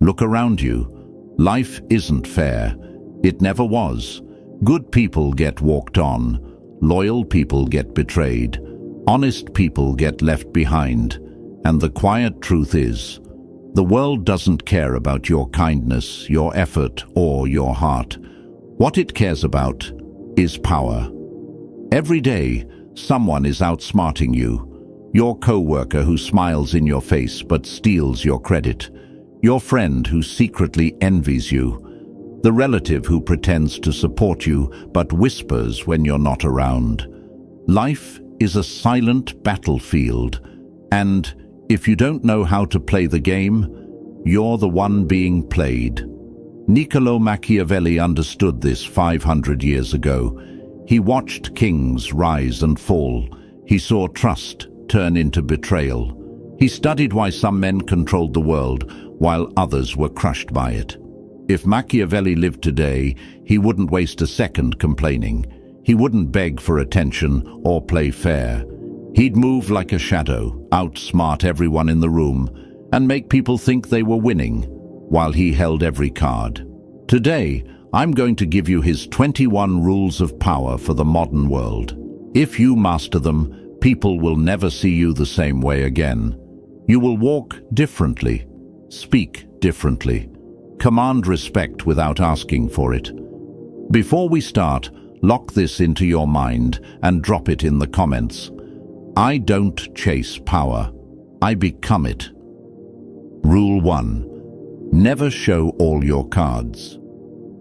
Look around you. Life isn't fair. It never was. Good people get walked on. Loyal people get betrayed. Honest people get left behind. And the quiet truth is, the world doesn't care about your kindness, your effort, or your heart. What it cares about is power. Every day, someone is outsmarting you. Your co-worker who smiles in your face but steals your credit. Your friend who secretly envies you. The relative who pretends to support you but whispers when you're not around. Life is a silent battlefield, and if you don't know how to play the game, you're the one being played. Niccolo Machiavelli understood this 500 years ago. He watched kings rise and fall. He saw trust turn into betrayal. He studied why some men controlled the world while others were crushed by it. If Machiavelli lived today, he wouldn't waste a second complaining. He wouldn't beg for attention or play fair. He'd move like a shadow, outsmart everyone in the room, and make people think they were winning, while he held every card. Today, I'm going to give you his 21 rules of power for the modern world. If you master them, people will never see you the same way again. You will walk differently, speak differently, command respect without asking for it. Before we start, lock this into your mind and drop it in the comments. I don't chase power. I become it. Rule 1. Never show all your cards.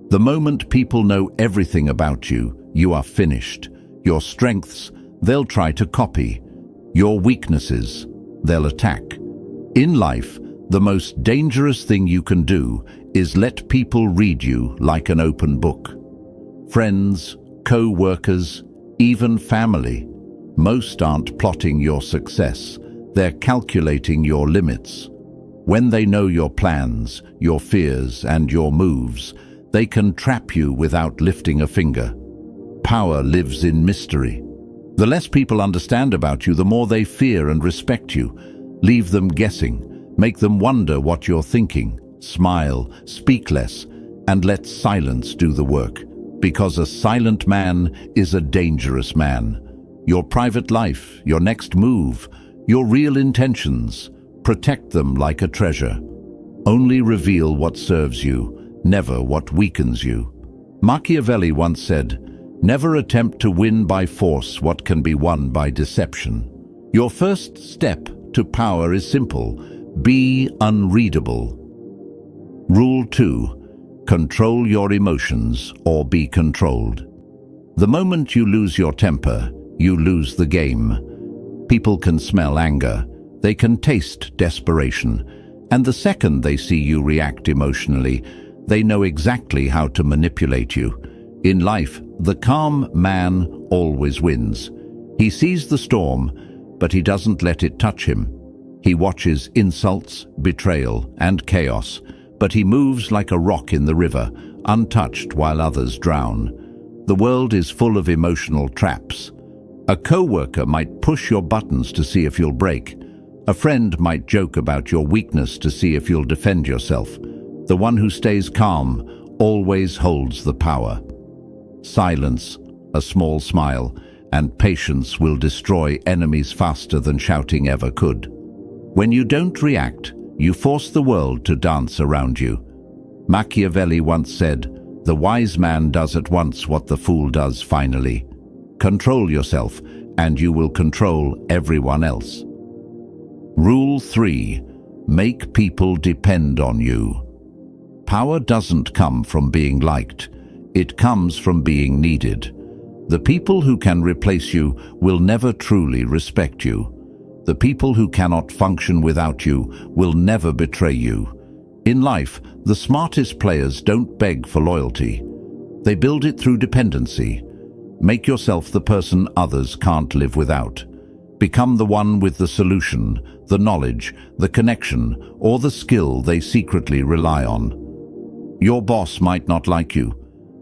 The moment people know everything about you, you are finished. Your strengths, they'll try to copy. Your weaknesses, they'll attack. In life, the most dangerous thing you can do is let people read you like an open book. Friends, co-workers, even family. Most aren't plotting your success. They're calculating your limits. When they know your plans, your fears, and your moves, they can trap you without lifting a finger. Power lives in mystery. The less people understand about you, the more they fear and respect you. Leave them guessing. Make them wonder what you're thinking. Smile, speak less, and let silence do the work. Because a silent man is a dangerous man. Your private life, your next move, your real intentions, protect them like a treasure. Only reveal what serves you, never what weakens you. Machiavelli once said, "Never attempt to win by force what can be won by deception." Your first step to power is simple. Be unreadable. Rule 2. Control your emotions or be controlled. The moment you lose your temper, you lose the game. People can smell anger. They can taste desperation. And the second they see you react emotionally, they know exactly how to manipulate you. In life, the calm man always wins. He sees the storm, but he doesn't let it touch him. He watches insults, betrayal, and chaos, but he moves like a rock in the river, untouched while others drown. The world is full of emotional traps. A co-worker might push your buttons to see if you'll break. A friend might joke about your weakness to see if you'll defend yourself. The one who stays calm always holds the power. Silence, a small smile, and patience will destroy enemies faster than shouting ever could. When you don't react, you force the world to dance around you. Machiavelli once said, "The wise man does at once what the fool does finally." Control yourself, and you will control everyone else. Rule 3. Make people depend on you. Power doesn't come from being liked. It comes from being needed. The people who can replace you will never truly respect you. The people who cannot function without you will never betray you. In life, the smartest players don't beg for loyalty. They build it through dependency. Make yourself the person others can't live without. Become the one with the solution, the knowledge, the connection, or the skill they secretly rely on. Your boss might not like you,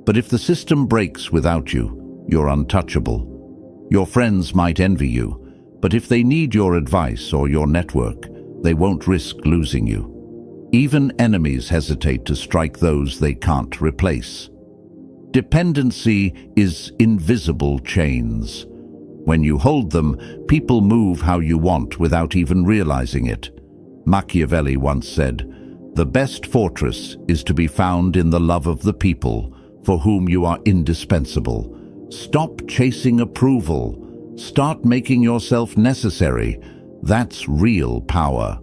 but if the system breaks without you, you're untouchable. Your friends might envy you, but if they need your advice or your network, they won't risk losing you. Even enemies hesitate to strike those they can't replace. Dependency is invisible chains. When you hold them, people move how you want without even realizing it. Machiavelli once said, "The best fortress is to be found in the love of the people for whom you are indispensable." Stop chasing approval. Start making yourself necessary. That's real power.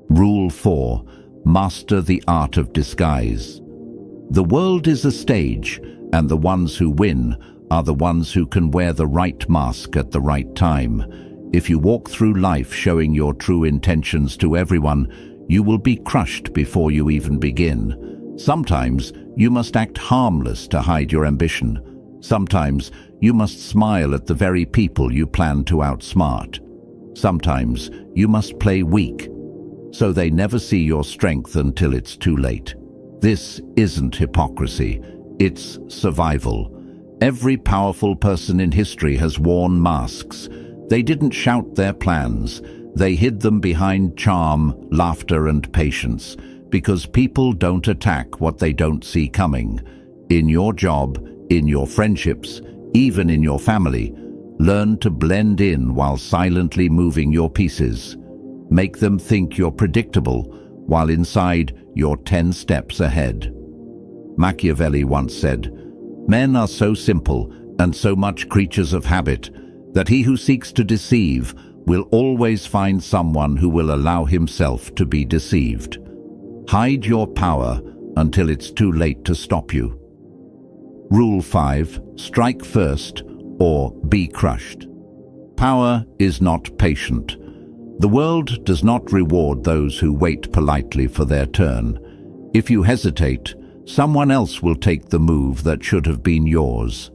Rule 4. Master the art of disguise. The world is a stage, and the ones who win are the ones who can wear the right mask at the right time. If you walk through life showing your true intentions to everyone, you will be crushed before you even begin. Sometimes you must act harmless to hide your ambition. Sometimes you must smile at the very people you plan to outsmart. Sometimes you must play weak, so they never see your strength until it's too late. This isn't hypocrisy, it's survival. Every powerful person in history has worn masks. They didn't shout their plans. They hid them behind charm, laughter, and patience, because people don't attack what they don't see coming. In your job, in your friendships, even in your family, learn to blend in while silently moving your pieces. Make them think you're predictable, while inside you're 10 steps ahead. Machiavelli once said, "Men are so simple and so much creatures of habit that he who seeks to deceive will always find someone who will allow himself to be deceived." Hide your power until it's too late to stop you. Rule 5. Strike first or be crushed. Power is not patient. The world does not reward those who wait politely for their turn. If you hesitate, someone else will take the move that should have been yours.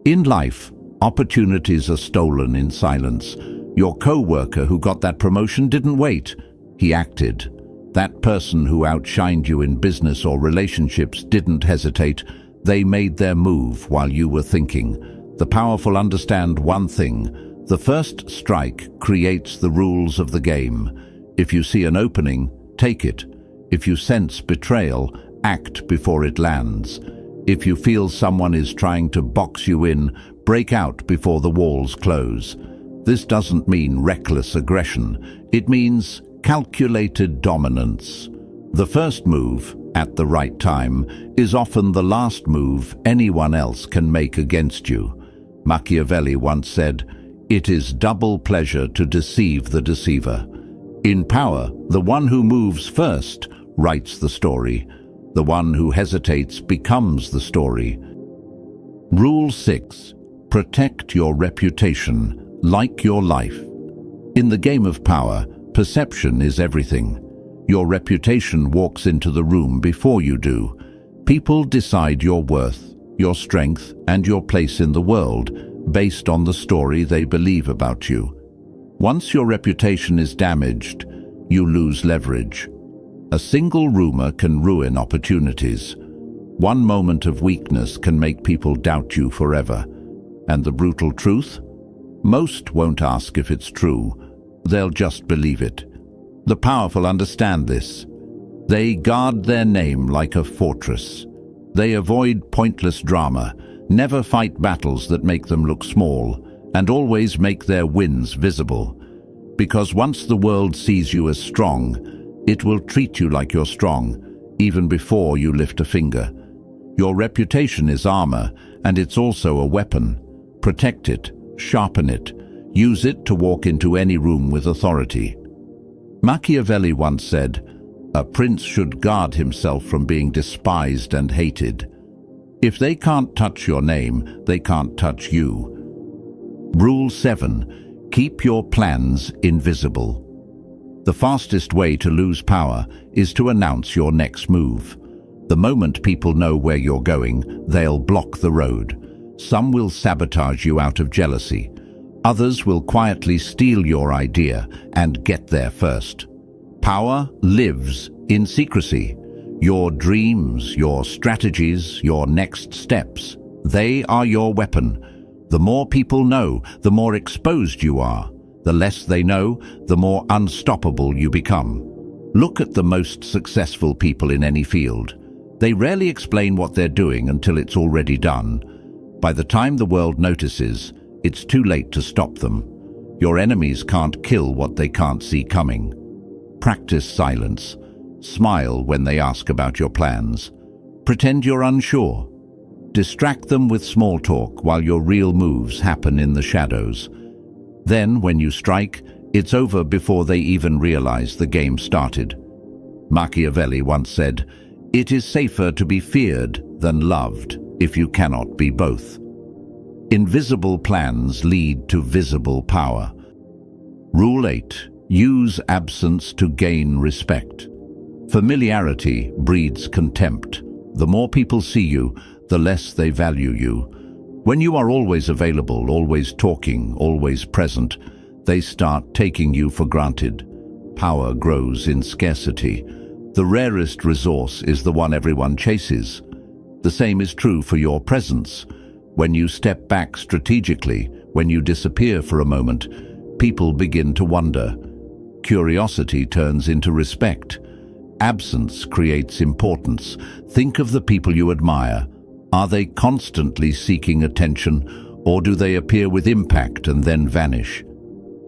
In life, opportunities are stolen in silence. Your co-worker who got that promotion didn't wait. He acted. That person who outshined you in business or relationships didn't hesitate. They made their move while you were thinking. The powerful understand one thing: the first strike creates the rules of the game. If you see an opening, take it. If you sense betrayal, act before it lands. If you feel someone is trying to box you in, break out before the walls close. This doesn't mean reckless aggression. It means calculated dominance. The first move, at the right time, is often the last move anyone else can make against you. Machiavelli once said, "It is double pleasure to deceive the deceiver." In power, the one who moves first writes the story. The one who hesitates becomes the story. Rule 6. Protect your reputation, like your life. In the game of power, perception is everything. Your reputation walks into the room before you do. People decide your worth, your strength, and your place in the world based on the story they believe about you. Once your reputation is damaged, you lose leverage. A single rumor can ruin opportunities. One moment of weakness can make people doubt you forever. And the brutal truth? Most won't ask if it's true. They'll just believe it. The powerful understand this. They guard their name like a fortress. They avoid pointless drama, never fight battles that make them look small, and always make their wins visible. Because once the world sees you as strong, it will treat you like you're strong, even before you lift a finger. Your reputation is armor, and it's also a weapon. Protect it, sharpen it, use it to walk into any room with authority. Machiavelli once said, "A prince should guard himself from being despised and hated." If they can't touch your name, they can't touch you. Rule 7. Keep your plans invisible. The fastest way to lose power is to announce your next move. The moment people know where you're going, they'll block the road. Some will sabotage you out of jealousy. Others will quietly steal your idea and get there first. Power lives in secrecy. Your dreams, your strategies, your next steps, they are your weapon. The more people know, the more exposed you are. The less they know, the more unstoppable you become. Look at the most successful people in any field. They rarely explain what they're doing until it's already done. By the time the world notices, it's too late to stop them. Your enemies can't kill what they can't see coming. Practice silence. Smile when they ask about your plans. Pretend you're unsure. Distract them with small talk while your real moves happen in the shadows. Then, when you strike, it's over before they even realize the game started. Machiavelli once said, "It is safer to be feared than loved if you cannot be both." Invisible plans lead to visible power. Rule 8. Use absence to gain respect. Familiarity breeds contempt. The more people see you, the less they value you. When you are always available, always talking, always present, they start taking you for granted. Power grows in scarcity. The rarest resource is the one everyone chases. The same is true for your presence. When you step back strategically, when you disappear for a moment, people begin to wonder. Curiosity turns into respect. Absence creates importance. Think of the people you admire. Are they constantly seeking attention, or do they appear with impact and then vanish?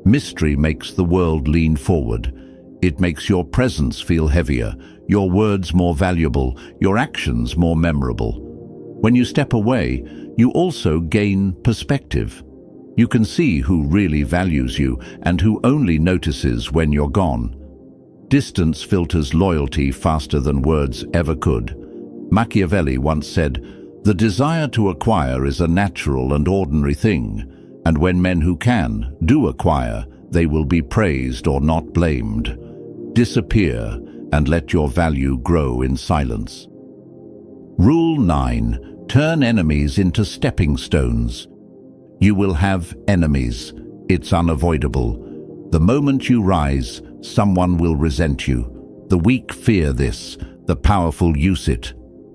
Mystery makes the world lean forward. It makes your presence feel heavier, your words more valuable, your actions more memorable. When you step away, you also gain perspective. You can see who really values you and who only notices when you're gone. Distance filters loyalty faster than words ever could. Machiavelli once said, "The desire to acquire is a natural and ordinary thing, and when men who can do acquire, they will be praised or not blamed. Disappear and let your value grow in silence." Rule 9. Turn enemies into stepping stones. You will have enemies. It's unavoidable. The moment you rise, someone will resent you. The weak fear this, the powerful use it.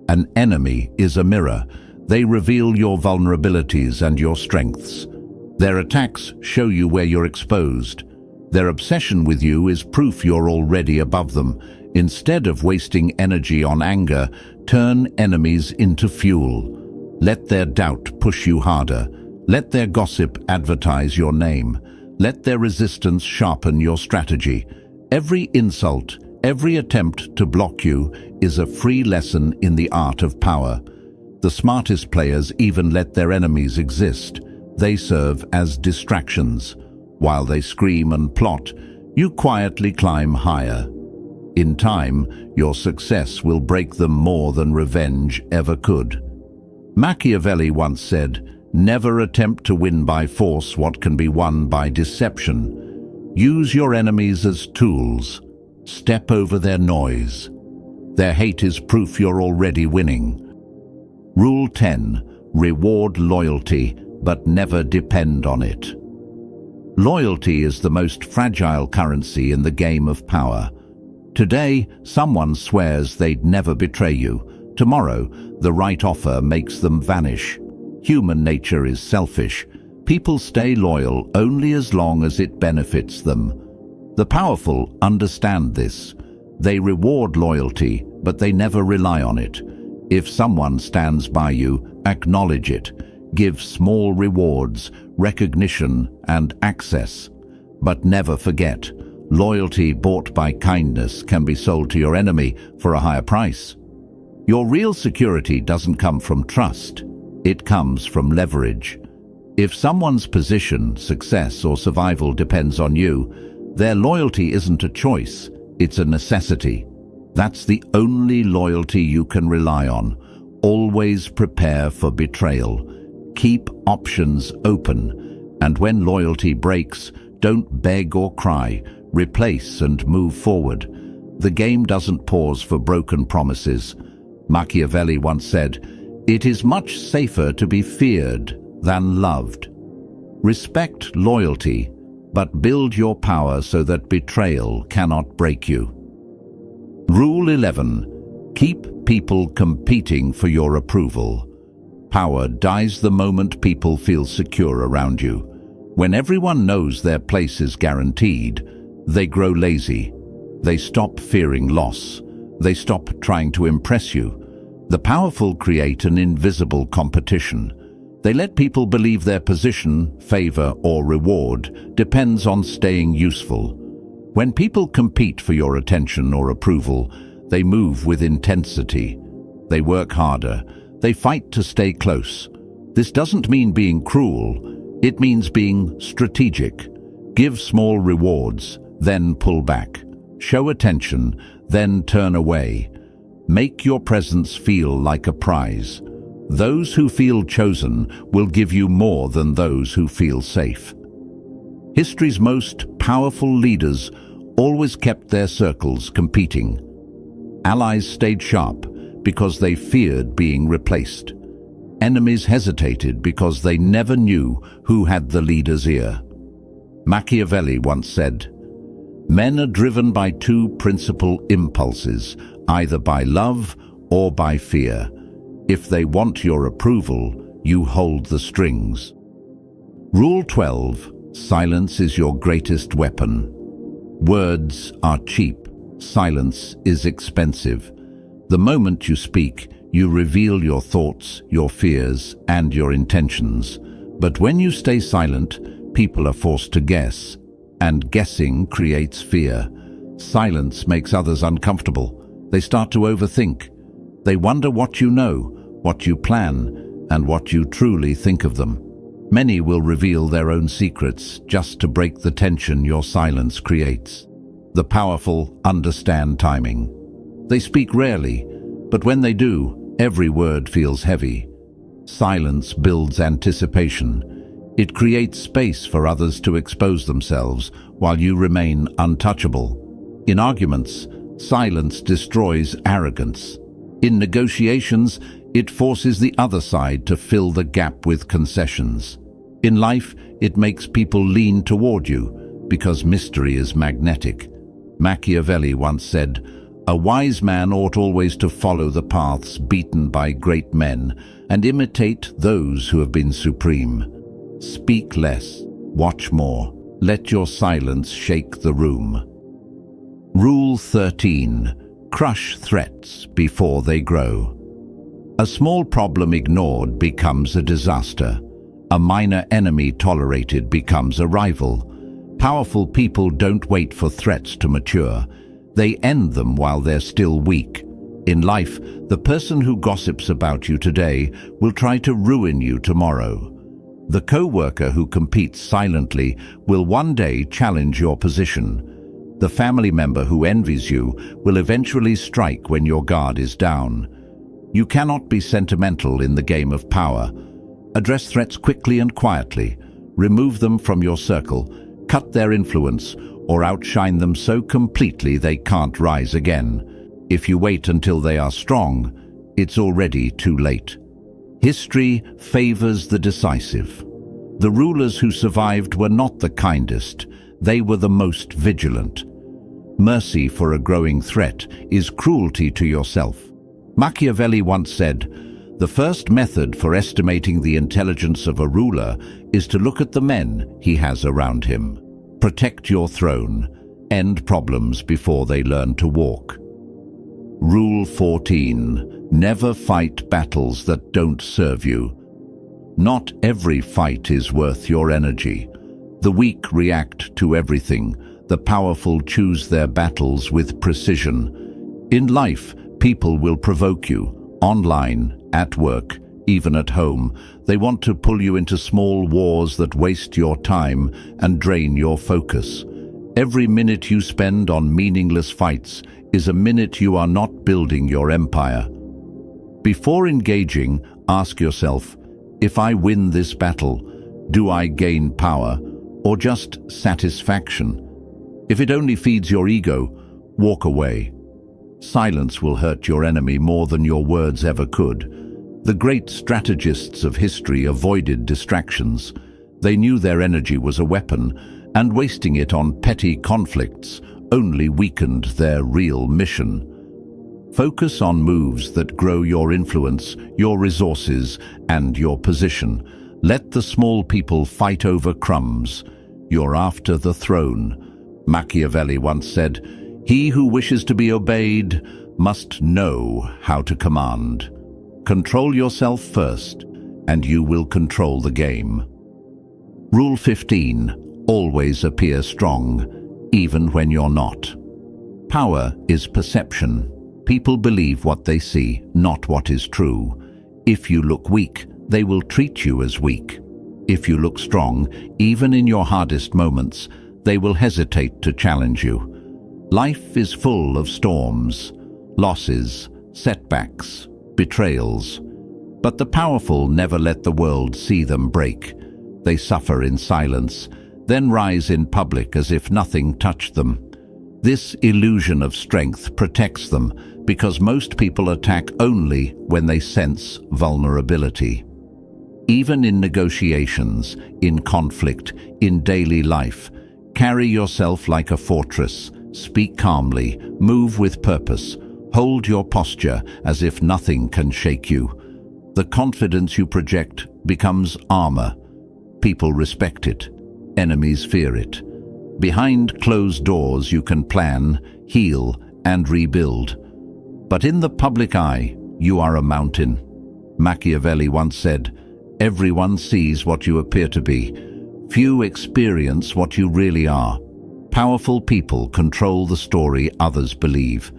An enemy is a mirror. They reveal your vulnerabilities and your strengths. Their attacks show you where you're exposed. Their obsession with you is proof you're already above them. Instead of wasting energy on anger, turn enemies into fuel. Let their doubt push you harder. Let their gossip advertise your name. Let their resistance sharpen your strategy. Every insult, every attempt to block you is a free lesson in the art of power. The smartest players even let their enemies exist. They serve as distractions. While they scream and plot, you quietly climb higher. In time, your success will break them more than revenge ever could. Machiavelli once said, "Never attempt to win by force what can be won by deception. Use your enemies as tools. Step over their noise. Their hate is proof you're already winning." Rule 10. Reward loyalty, but never depend on it. Loyalty is the most fragile currency in the game of power. Today, someone swears they'd never betray you. Tomorrow, the right offer makes them vanish. Human nature is selfish. People stay loyal only as long as it benefits them. The powerful understand this. They reward loyalty, but they never rely on it. If someone stands by you, acknowledge it. Give small rewards, recognition, and access. But never forget, loyalty bought by kindness can be sold to your enemy for a higher price. Your real security doesn't come from trust. It comes from leverage. If someone's position, success, or survival depends on you, their loyalty isn't a choice, it's a necessity. That's the only loyalty you can rely on. Always prepare for betrayal. Keep options open. And when loyalty breaks, don't beg or cry. Replace and move forward. The game doesn't pause for broken promises. Machiavelli once said, "It is much safer to be feared than loved." Respect loyalty, but build your power so that betrayal cannot break you. Rule 11. Keep people competing for your approval. Power dies the moment people feel secure around you. When everyone knows their place is guaranteed, they grow lazy. They stop fearing loss. They stop trying to impress you. The powerful create an invisible competition. They let people believe their position, favor, or reward depends on staying useful. When people compete for your attention or approval, they move with intensity. They work harder. They fight to stay close. This doesn't mean being cruel. It means being strategic. Give small rewards, then pull back. Show attention, then turn away. Make your presence feel like a prize. Those who feel chosen will give you more than those who feel safe. History's most powerful leaders always kept their circles competing. Allies stayed sharp because they feared being replaced. Enemies hesitated because they never knew who had the leader's ear. Machiavelli once said, "Men are driven by two principal impulses, either by love or by fear. If they want your approval, you hold the strings." Rule 12. Silence is your greatest weapon. Words are cheap. Silence is expensive. The moment you speak, you reveal your thoughts, your fears, and your intentions. But when you stay silent, people are forced to guess, and guessing creates fear. Silence makes others uncomfortable. They start to overthink. They wonder what you know, what you plan, and what you truly think of them. Many will reveal their own secrets just to break the tension your silence creates. The powerful understand timing. They speak rarely, but when they do, every word feels heavy. Silence builds anticipation. It creates space for others to expose themselves while you remain untouchable. In arguments, silence destroys arrogance. In negotiations, it forces the other side to fill the gap with concessions. In life, it makes people lean toward you because mystery is magnetic. Machiavelli once said, "A wise man ought always to follow the paths beaten by great men and imitate those who have been supreme." Speak less, watch more. Let your silence shake the room. Rule 13. Crush threats before they grow. A small problem ignored becomes a disaster. A minor enemy tolerated becomes a rival. Powerful people don't wait for threats to mature. They end them while they're still weak. In life, the person who gossips about you today will try to ruin you tomorrow. The co-worker who competes silently will one day challenge your position. The family member who envies you will eventually strike when your guard is down. You cannot be sentimental in the game of power. Address threats quickly and quietly. Remove them from your circle, cut their influence, or outshine them so completely they can't rise again. If you wait until they are strong, it's already too late. History favors the decisive. The rulers who survived were not the kindest. They were the most vigilant. Mercy for a growing threat is cruelty to yourself. Machiavelli once said, "The first method for estimating the intelligence of a ruler is to look at the men he has around him. Protect your throne. End problems before they learn to walk." Rule 14. Never fight battles that don't serve you. Not every fight is worth your energy. The weak react to everything. The powerful choose their battles with precision. In life, people will provoke you. Online, at work, even at home. They want to pull you into small wars that waste your time and drain your focus. Every minute you spend on meaningless fights is a minute you are not building your empire. Before engaging, ask yourself, if I win this battle, do I gain power or just satisfaction? If it only feeds your ego, walk away. Silence will hurt your enemy more than your words ever could. The great strategists of history avoided distractions. They knew their energy was a weapon, and wasting it on petty conflicts only weakened their real mission. Focus on moves that grow your influence, your resources, and your position. Let the small people fight over crumbs. You're after the throne. Machiavelli once said, He who wishes to be obeyed must know how to command. Control yourself first, and you will control the game. Rule 15. Always appear strong, even when you're not. Power is perception. People believe what they see, not what is true. If you look weak, they will treat you as weak. If you look strong, even in your hardest moments, they will hesitate to challenge you. Life is full of storms, losses, setbacks, betrayals. But the powerful never let the world see them break. They suffer in silence, then rise in public as if nothing touched them. This illusion of strength protects them because most people attack only when they sense vulnerability. Even in negotiations, in conflict, in daily life, carry yourself like a fortress. Speak calmly, move with purpose, hold your posture as if nothing can shake you. The confidence you project becomes armor. People respect it. Enemies fear it. Behind closed doors you can plan, heal, and rebuild. But in the public eye, you are a mountain. Machiavelli once said, "Everyone sees what you appear to be. Few experience what you really are." Powerful people control the story others believe.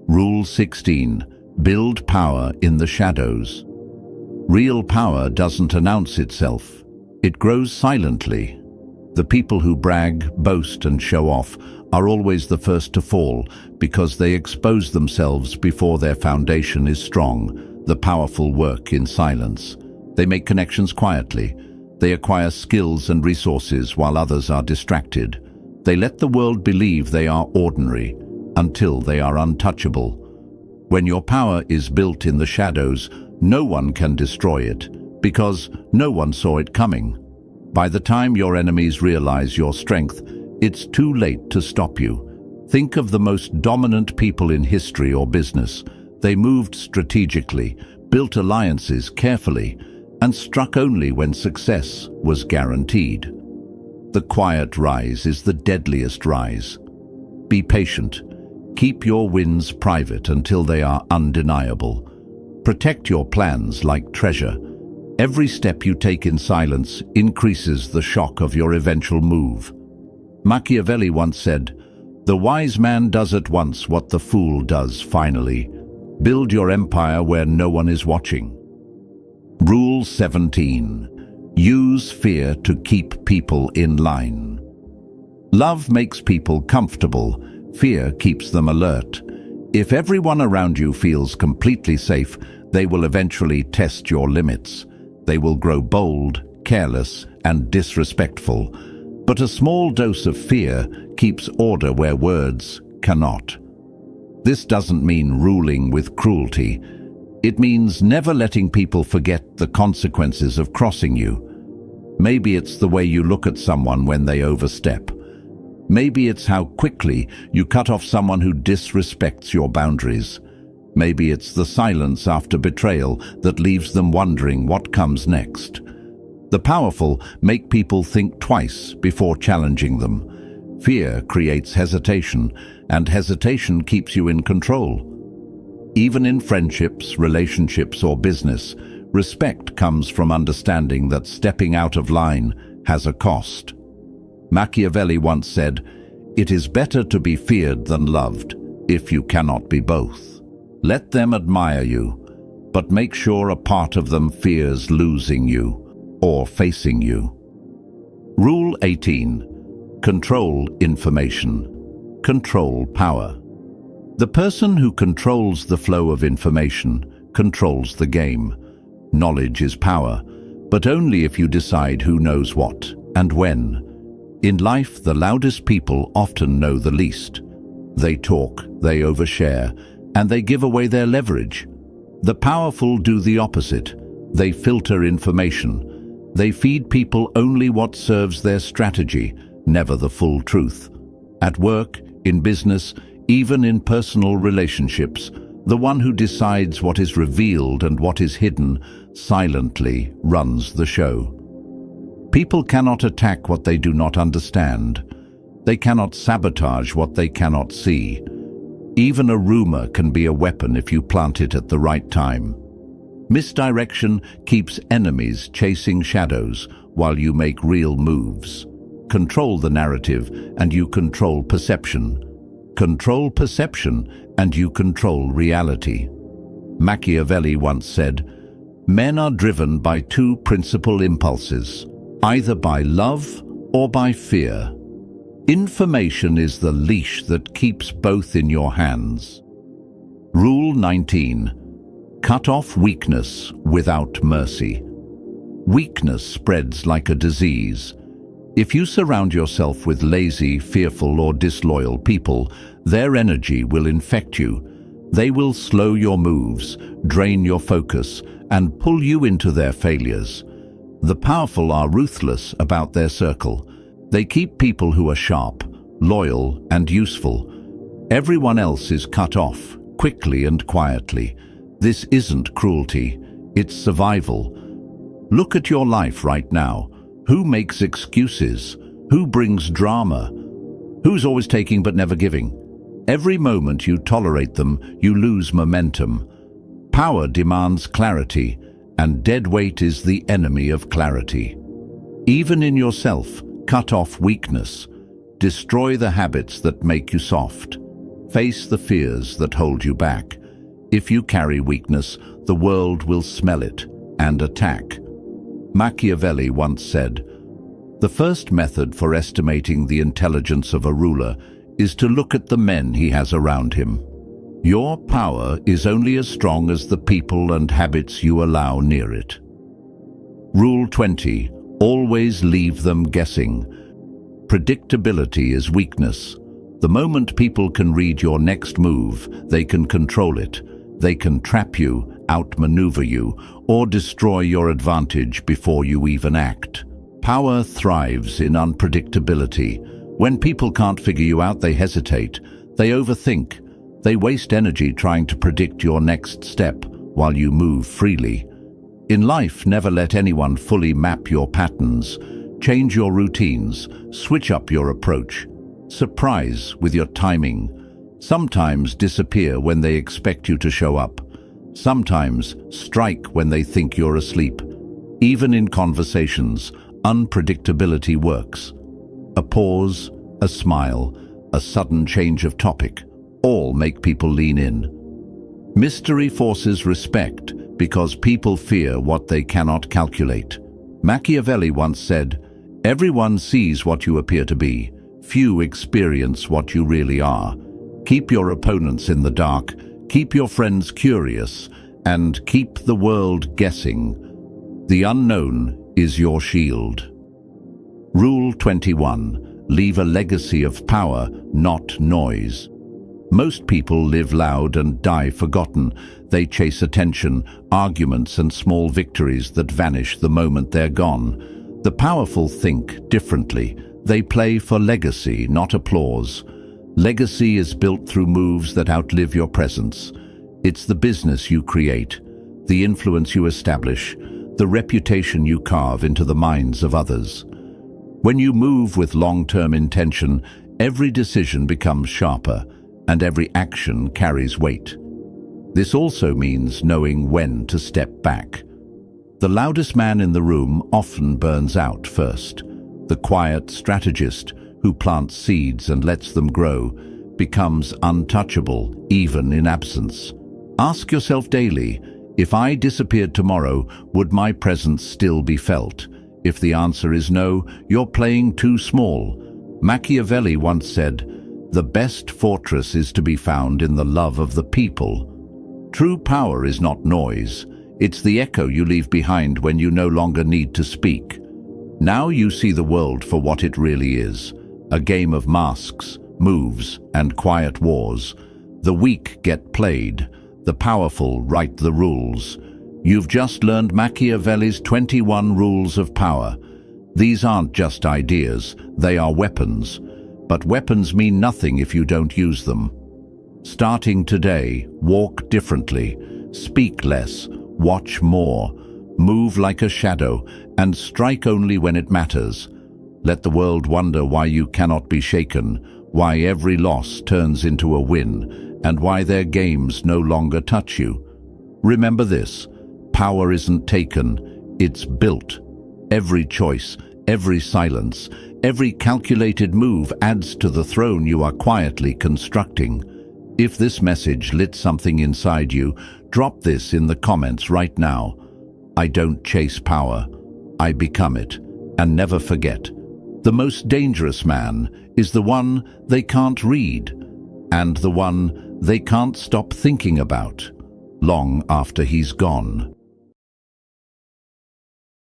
Rule 16. Build power in the shadows. Real power doesn't announce itself. It grows silently. The people who brag, boast, and show off are always the first to fall because they expose themselves before their foundation is strong. The powerful work in silence. They make connections quietly. They acquire skills and resources while others are distracted. They let the world believe they are ordinary until they are untouchable. When your power is built in the shadows, no one can destroy it because no one saw it coming. By the time your enemies realize your strength, it's too late to stop you. Think of the most dominant people in history or business. They moved strategically, built alliances carefully, and struck only when success was guaranteed. The quiet rise is the deadliest rise. Be patient. Keep your wins private until they are undeniable. Protect your plans like treasure. Every step you take in silence increases the shock of your eventual move. Machiavelli once said, "The wise man does at once what the fool does finally." Build your empire where no one is watching. Rule 17. Use fear to keep people in line. Love makes people comfortable. Fear keeps them alert. If everyone around you feels completely safe, they will eventually test your limits. They will grow bold, careless, and disrespectful. But a small dose of fear keeps order where words cannot. This doesn't mean ruling with cruelty. It means never letting people forget the consequences of crossing you. Maybe it's the way you look at someone when they overstep. Maybe it's how quickly you cut off someone who disrespects your boundaries. Maybe it's the silence after betrayal that leaves them wondering what comes next. The powerful make people think twice before challenging them. Fear creates hesitation, and hesitation keeps you in control. Even in friendships, relationships, or business, respect comes from understanding that stepping out of line has a cost. Machiavelli once said, "It is better to be feared than loved, if you cannot be both." Let them admire you, but make sure a part of them fears losing you or facing you. Rule 18. Control information. Control power. The person who controls the flow of information controls the game. Knowledge is power, but only if you decide who knows what and when. In life, the loudest people often know the least. They talk, they overshare, and they give away their leverage. The powerful do the opposite. They filter information. They feed people only what serves their strategy, never the full truth. At work, in business, even in personal relationships, the one who decides what is revealed and what is hidden silently runs the show. People cannot attack what they do not understand. They cannot sabotage what they cannot see. Even a rumor can be a weapon if you plant it at the right time. Misdirection keeps enemies chasing shadows while you make real moves. Control the narrative and you control perception. Control perception and you control reality. Machiavelli once said, "Men are driven by two principal impulses, either by love or by fear. Information is the leash that keeps both in your hands." Rule 19. Cut off weakness without mercy. Weakness spreads like a disease. If you surround yourself with lazy, fearful, or disloyal people, their energy will infect you. They will slow your moves, drain your focus, and pull you into their failures. The powerful are ruthless about their circle. They keep people who are sharp, loyal, and useful. Everyone else is cut off, quickly and quietly. This isn't cruelty, it's survival. Look at your life right now. Who makes excuses? Who brings drama? Who's always taking but never giving? Every moment you tolerate them, you lose momentum. Power demands clarity, and dead weight is the enemy of clarity. Even in yourself, cut off weakness. Destroy the habits that make you soft. Face the fears that hold you back. If you carry weakness, the world will smell it and attack. Machiavelli once said, "The first method for estimating the intelligence of a ruler is to look at the men he has around him." Your power is only as strong as the people and habits you allow near it. Rule 20. Always leave them guessing. Predictability is weakness. The moment people can read your next move, they can control it. They can trap you, outmaneuver you, or destroy your advantage before you even act. Power thrives in unpredictability. When people can't figure you out, they hesitate. They overthink. They waste energy trying to predict your next step while you move freely. In life, never let anyone fully map your patterns. Change your routines. Switch up your approach. Surprise with your timing. Sometimes disappear when they expect you to show up. Sometimes strike when they think you're asleep. Even in conversations, unpredictability works. A pause, a smile, a sudden change of topic, all make people lean in. Mystery forces respect because people fear what they cannot calculate. Machiavelli once said, "Everyone sees what you appear to be. Few experience what you really are." Keep your opponents in the dark, keep your friends curious, and keep the world guessing. The unknown is your shield. Rule 21. Leave a legacy of power, not noise. Most people live loud and die forgotten. They chase attention, arguments, and small victories that vanish the moment they're gone. The powerful think differently. They play for legacy, not applause. Legacy is built through moves that outlive your presence. It's the business you create, the influence you establish, the reputation you carve into the minds of others. When you move with long-term intention, every decision becomes sharper, and every action carries weight. This also means knowing when to step back. The loudest man in the room often burns out first. The quiet strategist, who plants seeds and lets them grow, becomes untouchable even in absence. Ask yourself daily, if I disappeared tomorrow, would my presence still be felt? If the answer is no, you're playing too small. Machiavelli once said, "The best fortress is to be found in the love of the people." True power is not noise. It's the echo you leave behind when you no longer need to speak. Now you see the world for what it really is. A game of masks, moves, and quiet wars. The weak get played. The powerful write the rules. You've just learned Machiavelli's 21 rules of power. These aren't just ideas, they are weapons. But weapons mean nothing if you don't use them. Starting today, walk differently, speak less, watch more, move like a shadow, and strike only when it matters. Let the world wonder why you cannot be shaken, why every loss turns into a win, and why their games no longer touch you. Remember this: power isn't taken, it's built. Every choice, every silence, every calculated move adds to the throne you are quietly constructing. If this message lit something inside you, drop this in the comments right now. I don't chase power, I become it. And never forget, the most dangerous man is the one they can't read, and the one they can't stop thinking about long after he's gone.